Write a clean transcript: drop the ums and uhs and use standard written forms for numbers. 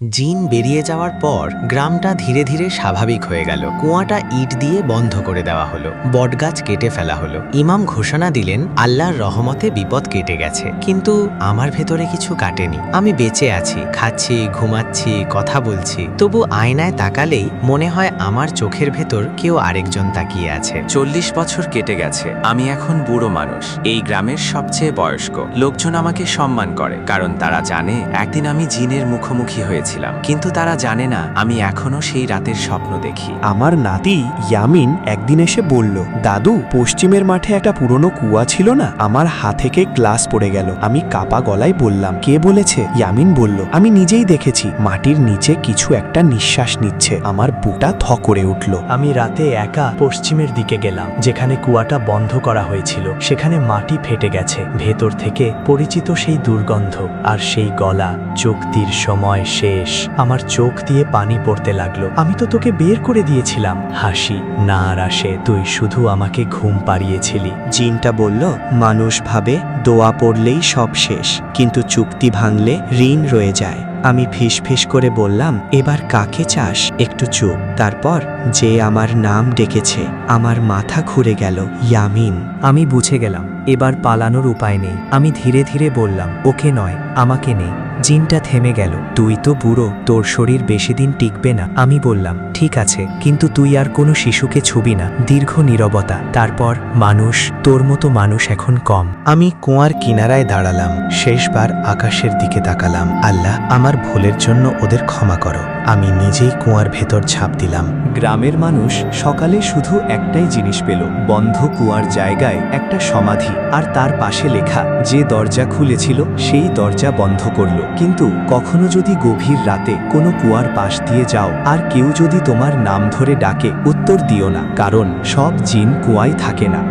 জিন বেরিয়ে যাওয়ার পর গ্রামটা ধীরে ধীরে স্বাভাবিক হয়ে গেল। কুয়াটা ইট দিয়ে বন্ধ করে দেওয়া হলো, বটগাছ কেটে ফেলা হলো। ইমাম ঘোষণা দিলেন, আল্লাহর রহমতে বিপদ কেটে গেছে। কিন্তু আমার ভেতরে কিছু কাটেনি। আমি বেঁচে আছি, খাচ্ছি, ঘুমাচ্ছি, কথা বলছি। তবু আয়নায় তাকালেই মনে হয় আমার চোখের ভেতর কেউ আরেকজন তাকিয়ে আছে। 40 বছর কেটে গেছে। আমি এখন বুড়ো মানুষ, এই গ্রামের সবচেয়ে বয়স্ক। লোকজন আমাকে সম্মান করে, কারণ তারা জানে একদিন আমি জিনের মুখোমুখি হয়েছিলাম। কিন্তু তারা জানে না আমি এখনো সেই রাতের স্বপ্ন দেখি। আমার নাতি ইয়ামিন একদিন এসে বলল, দাদু, পশ্চিমের মাঠে একটা পুরনো কুয়া ছিল না? আমার হাত থেকে গ্লাস পড়ে গেল। আমি কাপা গলায় বললাম, কে বলেছে? ইয়ামিন বলল, আমি নিজেই দেখেছি, মাটির নিচে কিছু একটা নিঃশ্বাস নিচ্ছে। আমার বুকটা ধ করে উঠল। আমি রাতে একা পশ্চিমের দিকে গেলাম, যেখানে কুয়াটা বন্ধ করা হয়েছিল। সেখানে মাটি ফেটে গেছে, ভেতর থেকে পরিচিত সেই দুর্গন্ধ আর সেই গলা। চুক্তির সময় শেষ। আমার চোখ দিয়ে পানি পড়তে লাগলো। আমি তো তোকে বের করে দিয়েছিলাম। হাসি না আর আসে, তুই শুধু আমাকে ঘুম পাড়িয়েছিলি। জিনটা বলল, মানুষ ভাবে দোয়া পড়লেই সব শেষ, কিন্তু চুক্তি ভাঙলে ঋণ রয়ে যায়। আমি ফিস করে বললাম, এবার কাকে চাস? একটু চুপ। তারপর যে আমার নাম ডেকেছে, আমার মাথা ঘুরে গেল। ইয়ামিন। আমি বুঝে গেলাম এবার পালানোর উপায় নেই। আমি ধীরে ধীরে বললাম, ওকে নয়, আমাকে নেই। জিনটা থেমে গেল। তুই তো বুড়ো, তোর শরীর বেশি দিন টিকবে না। আমি বললাম, ঠিক আছে, কিন্তু তুই আর কোনো শিশুকে ছুবি না। দীর্ঘ নীরবতা। তারপর, মানুষ, তোর মতো মানুষ এখন কম। আমি কুয়ার কিনারায় দাঁড়ালাম, শেষবার আকাশের দিকে তাকালাম। আল্লাহ, আমার ভুলের জন্য ওদের ক্ষমা করো। আমি নিজেই কুয়ার ভেতর ঝাঁপ দিলাম। গ্রামের মানুষ সকালে শুধু একটাই জিনিস পেল, বন্ধ কুয়ার জায়গায় একটা সমাধি, আর তার পাশে লেখা, যে দরজা খুলেছিল সেই দরজা বন্ধ করল। কিন্তু কখনো যদি গভীর রাতে কোনো কুয়ার পাশ দিয়ে যাও আর কেউ যদি তোমার নাম ধরে ডাকে, উত্তর দিও না, কারণ সব জিন কুয়ায় থাকে না।